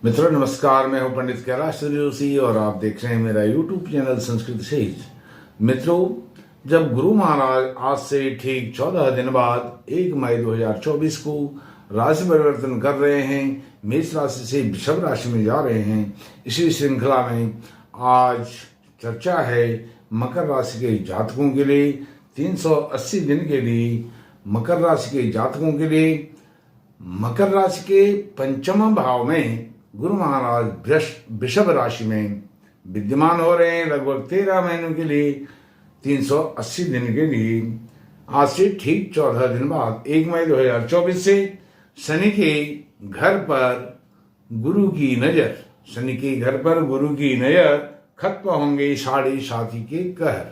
मित्रों नमस्कार, मैं हूं पंडित कैलाश जोशी और आप देख रहे हैं मेरा यूट्यूब चैनल संस्कृत सेज। मित्रों, जब गुरु महाराज आज से ठीक 14 दिन बाद 1 मई 2024 को राशि परिवर्तन कर रहे हैं, मेष राशि से वृषभ राशि में जा रहे हैं, इसी श्रृंखला में आज चर्चा है मकर राशि के जातकों के लिए 380 दिन के लिए। मकर राशि के जातकों के लिए मकर राशि के पंचम भाव में गुरु महाराज वृषभ राशि में विद्यमान हो रहे हैं लगभग 13 महीनों के लिए, 380 दिन के लिए। आज से ठीक 14 दिन बाद 1 मई 2024 से शनि के घर पर गुरु की नजर, शनि के घर पर गुरु की नजर खत्म होंगे साढ़े साथी के कहर।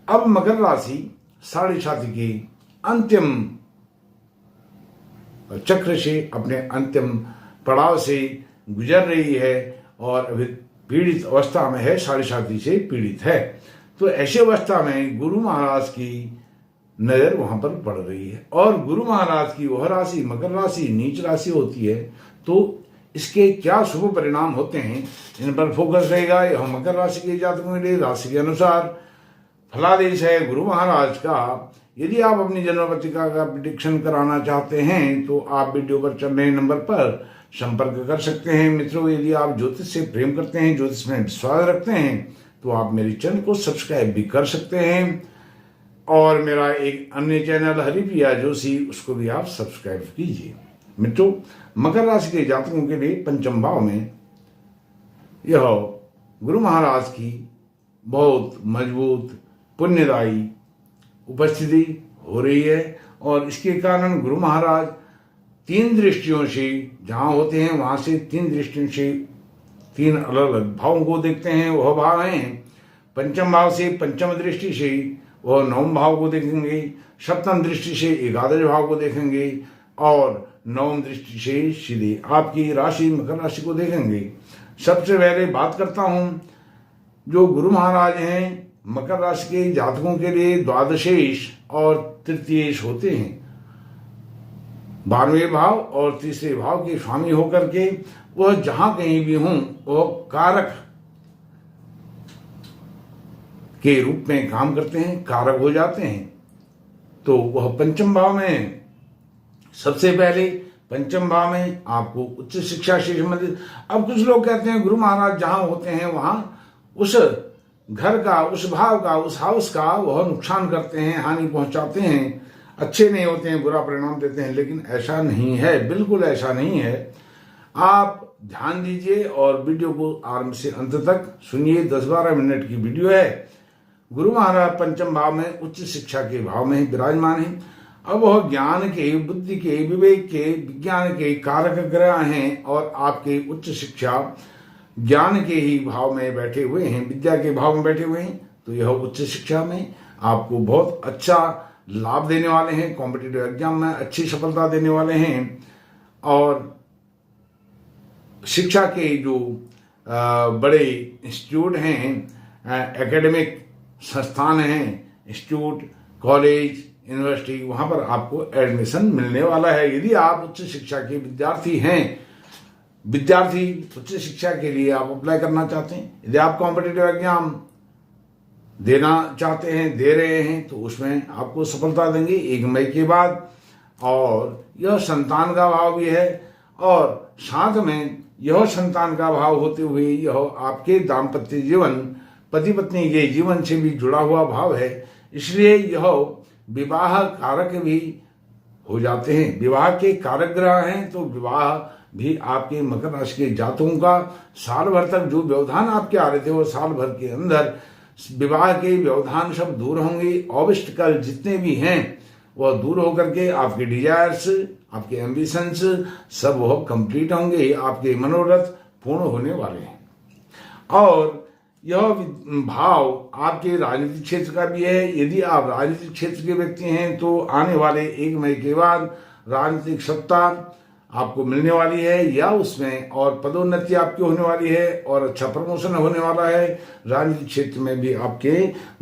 अब मकर राशि साढ़े साथी के अंतिम चक्र से, अपने अंतिम पड़ाव से गुजर रही है और अभी पीड़ित अवस्था में है, साढ़े साथी से पीड़ित है। तो ऐसी अवस्था में गुरु महाराज की नजर वहां पर पड़ रही है और गुरु महाराज की वह राशि मकर राशि नीच राशि होती है। तो इसके क्या शुभ परिणाम होते हैं, इन पर फोकस रहेगा। यह मकर राशि के जातकों के लिए राशि के अनुसार फलादेश है गुरु महाराज का। यदि आप अपनी जन्म पत्रिका का प्रेडिक्शन कराना चाहते हैं तो आप वीडियो पर चल रहे नंबर पर संपर्क कर सकते हैं। मित्रों, यदि आप ज्योतिष से प्रेम करते हैं, ज्योतिष में विश्वास रखते हैं, तो आप मेरे चैनल को सब्सक्राइब भी कर सकते हैं और मेरा एक अन्य चैनल हरिप्रिया जोशी, उसको भी आप सब्सक्राइब कीजिए। मित्रों, मकर राशि के जातकों के लिए पंचम भाव में यह गुरु महाराज की बहुत मजबूत पुण्यदायी उपस्थिति हो रही है और इसके कारण गुरु महाराज 3 दृष्टियों से जहां होते हैं वहां से 3 दृष्टियों से 3 अलग अलग भावों को देखते हैं। वह भाव हैं पंचम भाव से पंचम दृष्टि से वह 9वें भाव को देखेंगे, सप्तम दृष्टि से 11वें भाव को देखेंगे और 9वीं दृष्टि से सीधे आपकी राशि मकर राशि को देखेंगे। सबसे पहले बात करता हूं जो गुरु महाराज हैं मकर राशि के जातकों के लिए द्वादशेश और तृतीयेश होते हैं। 12वें भाव और तीसरे भाव के स्वामी होकर के वह जहां कहीं भी हों वह कारक के रूप में काम करते हैं, कारक हो जाते हैं। तो वह पंचम भाव में, सबसे पहले पंचम भाव में आपको उच्च शिक्षा से संबंधित। अब कुछ लोग कहते हैं गुरु महाराज जहां होते हैं वहां उस घर का, उस भाव का, उस हाउस का वह नुकसान करते हैं, हानि पहुंचाते हैं, अच्छे नहीं होते हैं, बुरा परिणाम देते हैं। लेकिन ऐसा नहीं है, बिल्कुल ऐसा नहीं है। आप ध्यान दीजिए और वीडियो को आरंभ से अंत तक सुनिए। 10-12 मिनट की वीडियो है। गुरु महाराज पंचम भाव में उच्च शिक्षा के भाव में विराजमान है। अब वह ज्ञान के, बुद्धि के, विवेक के, विज्ञान के कारक ग्रह हैं और आपके उच्च शिक्षा ज्ञान के ही भाव में बैठे हुए हैं, विद्या के भाव में बैठे हुए हैं। तो यह उच्च शिक्षा में आपको बहुत अच्छा लाभ देने वाले हैं, कॉम्पिटिटिव एग्जाम में अच्छी सफलता देने वाले हैं। और शिक्षा के जो बड़े इंस्टीट्यूट हैं, एकेडमिक संस्थान हैं, इंस्टीट्यूट, कॉलेज, यूनिवर्सिटी, वहां पर आपको एडमिशन मिलने वाला है। यदि आप उच्च शिक्षा के विद्यार्थी हैं, उच्च शिक्षा के लिए आप अप्लाई करना चाहते हैं, यदि आप कॉम्पिटिटिव एग्जाम देना चाहते हैं, दे रहे हैं, तो उसमें आपको सफलता देंगे 1 मई के बाद। और यह संतान का भाव भी है और साथ में यह संतान का भाव होते हुए यह आपके दाम्पत्य जीवन, पति पत्नी के जीवन से भी जुड़ा हुआ भाव है। इसलिए यह विवाह कारक भी हो जाते हैं, विवाह के कारक ग्रह हैं। तो विवाह भी आपके मकर राशि के जातकों का साल भर तक जो व्यवधान आपके आ रहे थे वो साल भर के अंदर विवाह के व्यवधान सब दूर होंगे। ऑब्स्टिकल जितने भी हैं वह दूर होकर के आपके डिजायर्स, आपके एम्बिशंस सब वह कंप्लीट होंगे, आपके मनोरथ पूर्ण होने वाले हैं। और यह भाव आपके राजनीतिक क्षेत्र का भी है। यदि आप राजनीतिक क्षेत्र के व्यक्ति हैं तो आने वाले 1 मई के बाद राजनीतिक सत्ता आपको मिलने वाली है या उसमें और पदोन्नति आपकी होने वाली है और अच्छा प्रमोशन होने वाला है। राजनीतिक क्षेत्र में भी आपके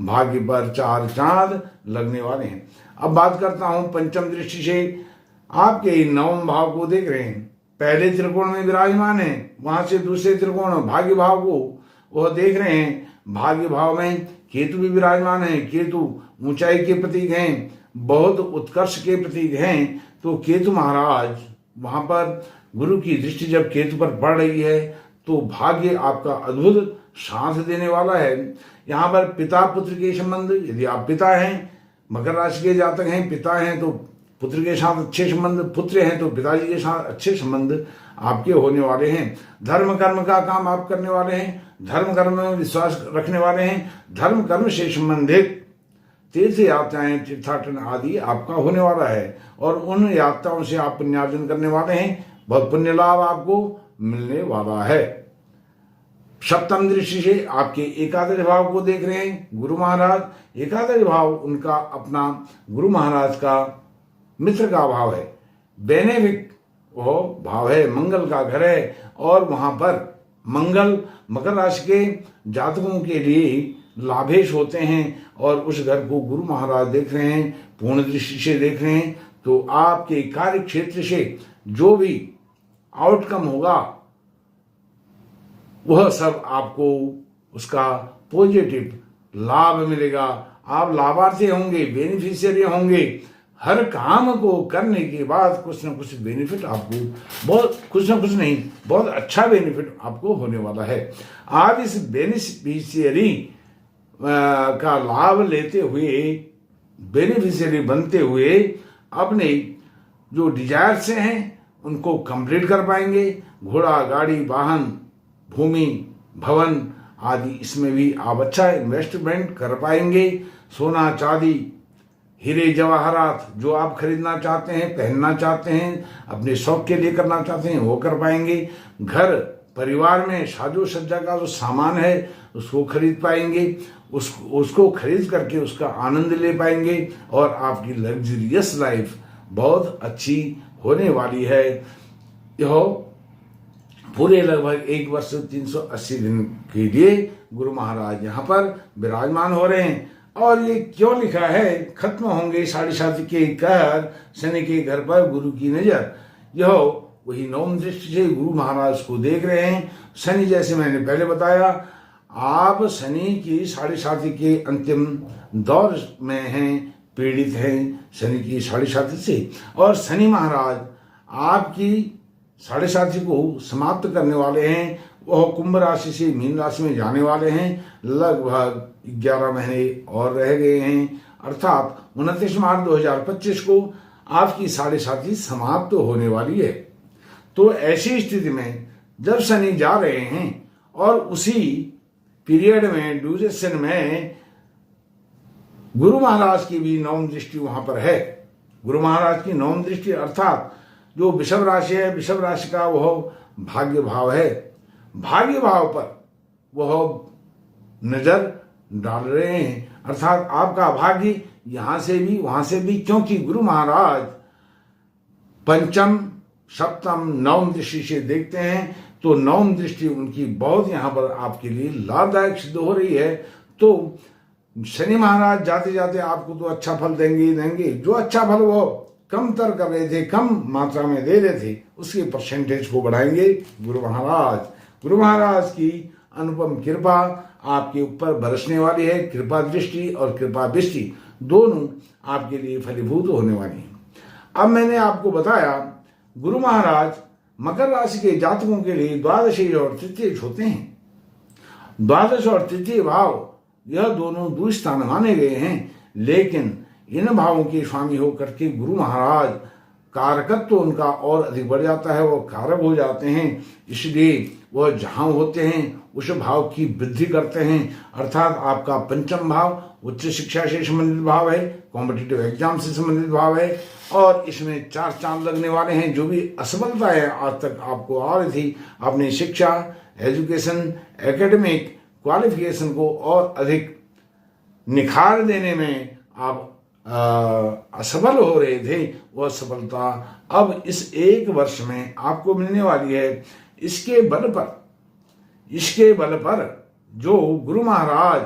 भाग्य पर 4 चांद लगने वाले हैं। अब बात करता हूं पंचम दृष्टि से, आपके 9वें भाव को देख रहे हैं पहले त्रिकोण में विराजमान है, वहां से दूसरे त्रिकोण भाग्य भाव को वह देख रहे हैं। भाग्य भाव में केतु भी विराजमान है। केतु ऊंचाई के प्रतीक हैं, बहुत उत्कर्ष के प्रतीक हैं। तो केतु महाराज वहां पर गुरु की दृष्टि जब केतु पर पड़ रही है तो भाग्य आपका अद्भुत साथ देने वाला है। यहाँ पर पिता पुत्र के संबंध, यदि आप पिता हैं, मकर राशि के जातक हैं, पिता हैं तो पुत्र के साथ अच्छे संबंध, पुत्र हैं तो पिताजी के साथ अच्छे संबंध आपके होने वाले हैं। धर्म कर्म का काम आप करने वाले हैं, धर्म कर्म में विश्वास रखने वाले हैं। धर्म कर्म से संबंधित तीर्थ यात्राएं, तीर्थाटन आदि आपका होने वाला है और उन यात्राओं से आप पुण्यार्जन करने वाले हैं। बहुत पुण्य लाभ आपको मिलने वाला है। सप्तम दृष्टि से आपके एकादश भाव को देख रहे हैं गुरु महाराज। एकादश भाव उनका अपना गुरु महाराज का मित्र का भाव है, बेनेफिक वो भाव है, मंगल का घर है। और वहां पर मंगल मकर राशि के जातकों के लिए लाभेश होते हैं और उस घर को गुरु महाराज देख रहे हैं, पूर्ण दृष्टि से देख रहे हैं। तो आपके कार्य क्षेत्र से जो भी आउटकम होगा वह सब आपको उसका पॉजिटिव लाभ मिलेगा। आप लाभार्थी होंगे, बेनिफिशियरी होंगे। हर काम को करने के बाद कुछ ना कुछ बेनिफिट आपको, बहुत कुछ ना कुछ नहीं, बहुत अच्छा बेनिफिट आपको होने वाला है। आप इस बेनिफिशियरी का लाभ लेते हुए, बेनिफिशियरी बनते हुए अपने जो डिजायर से हैं उनको कंप्लीट कर पाएंगे। घोड़ा, गाड़ी, वाहन, भूमि, भवन आदि इसमें भी आप अच्छा इन्वेस्टमेंट कर पाएंगे। सोना, चांदी, हीरे जवाहरात जो आप खरीदना चाहते हैं, पहनना चाहते हैं, अपने शौक के लिए करना चाहते हैं, वो कर पाएंगे। घर परिवार में साजो सज्जा का जो सामान है उसको खरीद पाएंगे, उसको खरीद करके उसका आनंद ले पाएंगे और आपकी लग्जरियस लाइफ बहुत अच्छी होने वाली है। यह पूरे लगभग 1 वर्ष 380 दिन के लिए गुरु महाराज यहाँ पर विराजमान हो रहे हैं। और ये क्यों लिखा है, खत्म होंगे 7.5 के कहर, शनि के घर पर गुरु की नजर। यह वही नवम दृष्टि से गुरु महाराज को देख रहे हैं। शनि, जैसे मैंने पहले बताया, आप शनि की 7.5 के अंतिम दौर में हैं, पीड़ित हैं शनि की 7.5 से। और शनि महाराज आपकी 7.5 को समाप्त करने वाले हैं। वह कुंभ राशि से मीन राशि में जाने वाले हैं। लगभग 11 महीने और रह गए हैं, अर्थात 29 मार्च 2025 को आपकी 7.5 समाप्त होने वाली है। तो ऐसी स्थिति में जब शनि जा रहे हैं और उसी पीरियड में, ड्यूरेशन में गुरु महाराज की भी नवम दृष्टि वहां पर है। गुरु महाराज की नवम दृष्टि अर्थात जो वृषभ राशि है, वृषभ राशि का वह भाग्य भाव है। भाग्य भाव पर वह नजर डाल रहे हैं, अर्थात आपका भाग्य यहां से भी वहां से भी, क्योंकि गुरु महाराज पंचम, सप्तम, नवम दृष्टि से देखते हैं। तो नवम दृष्टि उनकी बहुत यहां पर आपके लिए लाभदायक सिद्ध हो रही है। तो शनि महाराज जाते जाते आपको तो अच्छा फल देंगे ही देंगे। जो अच्छा फल वो कम तर कर रहे थे, कम मात्रा में दे रहे थे, उसके परसेंटेज को बढ़ाएंगे गुरु महाराज। गुरु महाराज की अनुपम कृपा आपके ऊपर बरसने वाली है। कृपा दृष्टि और कृपा दृष्टि दोनों आपके लिए फलीभूत होने वाली है। अब मैंने आपको बताया गुरु महाराज मकर राशि के जातकों के लिए द्वादश और तृतीय होते हैं। द्वादश और तृतीय भाव यह दोनों दुस्थान माने गए हैं, लेकिन इन भावों के स्वामी होकर के गुरु महाराज कारकत्व तो उनका और अधिक बढ़ जाता है, वो कारक हो जाते हैं। इसलिए वह जहां होते हैं उस भाव की वृद्धि करते हैं। अर्थात आपका पंचम भाव उच्च शिक्षा से संबंधित भाव है, कॉम्पिटिटिव एग्जाम से संबंधित भाव है और इसमें 4 चांद लगने वाले हैं। जो भी असफलता है आज तक आपको आ रही थी, अपनी शिक्षा, एजुकेशन, एकेडमिक क्वालिफिकेशन को और अधिक निखार देने में आप असफल हो रहे थे, वह सफलता अब इस 1 वर्ष में आपको मिलने वाली है। इसके बल पर जो गुरु महाराज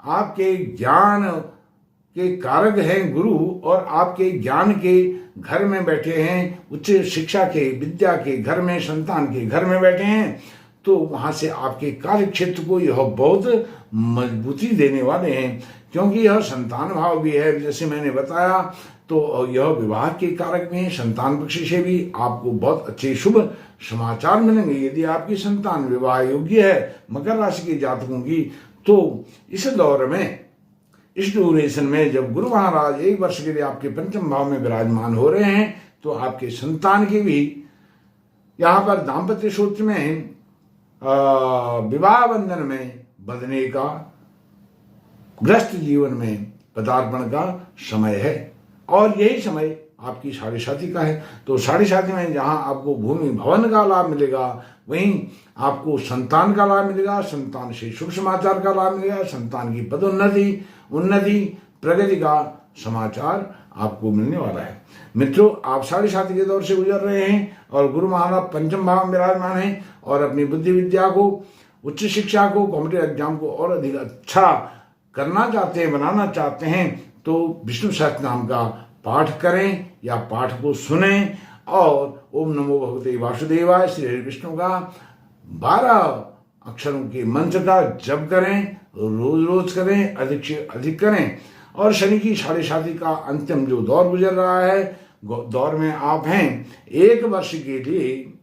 आपके ज्ञान के कारक हैं गुरु और आपके ज्ञान के घर में बैठे हैं, उच्च शिक्षा के, विद्या के घर में, संतान के घर में बैठे हैं, तो वहां से आपके कार्य क्षेत्र को यह बहुत मजबूती देने वाले हैं, क्योंकि यह संतान भाव भी है। जैसे मैंने बताया, तो यह विवाह के कारक में संतान पक्ष से भी आपको बहुत अच्छे शुभ समाचार मिलेंगे। यदि आपकी संतान विवाह योग्य है मकर राशि के जातकों की, तो इस दौर में, इस ड्यूरेशन में जब गुरु महाराज 1 वर्ष के लिए आपके पंचम भाव में विराजमान हो रहे हैं, तो आपके संतान के भी यहाँ पर दाम्पत्य सूत्र में विवाह बंधन में बंधने का, ग्रस्त जीवन में पदार्पण का समय है। और यही समय आपकी साढ़े साथी का है। तो साढ़े साथी में जहां आपको भूमि भवन का लाभ मिलेगा, वहीं आपको संतान का लाभ मिलेगा, संतान से शुभ समाचार का लाभ मिलेगा, संतान की पदोन्नति, उन्नति, प्रगति का समाचार आपको मिलने वाला है। मित्रों, आप साढ़े साथी के दौर से गुजर रहे हैं और गुरु महाराज पंचम भाव में विराजमान हैं और अपनी बुद्धि विद्या को, उच्च शिक्षा को, कॉम्पिटेटिव एग्जाम को और अधिक अच्छा करना चाहते हैं, बनाना चाहते हैं, तो विष्णु सहस्त्र नाम का पाठ करें या पाठ को सुने और ओम नमो भगवते वासुदेवाय श्री हरि विष्णु का 12 अक्षरों के मंत्र का जप करें, रोज रोज करें, अधिक से अधिक करें। और शनि की साढ़े साथी का अंतिम जो दौर गुजर रहा है, दौर में आप हैं 1 वर्ष के लिए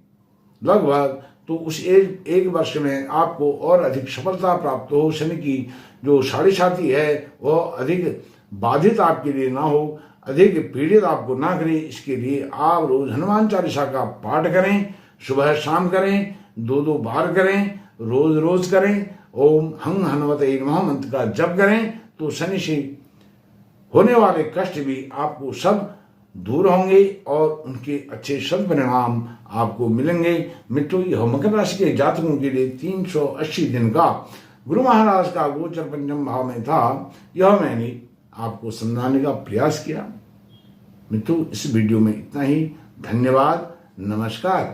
लगभग, तो उस एक वर्ष में आपको और अधिक सफलता प्राप्त हो। शनि की जो साढ़े साथी है वह अधिक बाधित आपके लिए ना हो, अधिक पीड़ित आपको ना करे, इसके लिए आप रोज हनुमान चालीसा का पाठ करें, सुबह शाम करें, 2-2 बार करें, रोज रोज करें, ओम हं हनुमते नमः मंत्र का जप करें, तो शनि से होने वाले कष्ट भी आपको सब दूर होंगे और उनके अच्छे सद्परिणाम आपको मिलेंगे। मित्रों, यह मकर राशि के जातकों के लिए 380 दिन का गुरु महाराज का गोचर पंचम भाव में था, यह मैंने आपको समझाने का प्रयास किया। मित्रों, इस वीडियो में इतना ही। धन्यवाद, नमस्कार।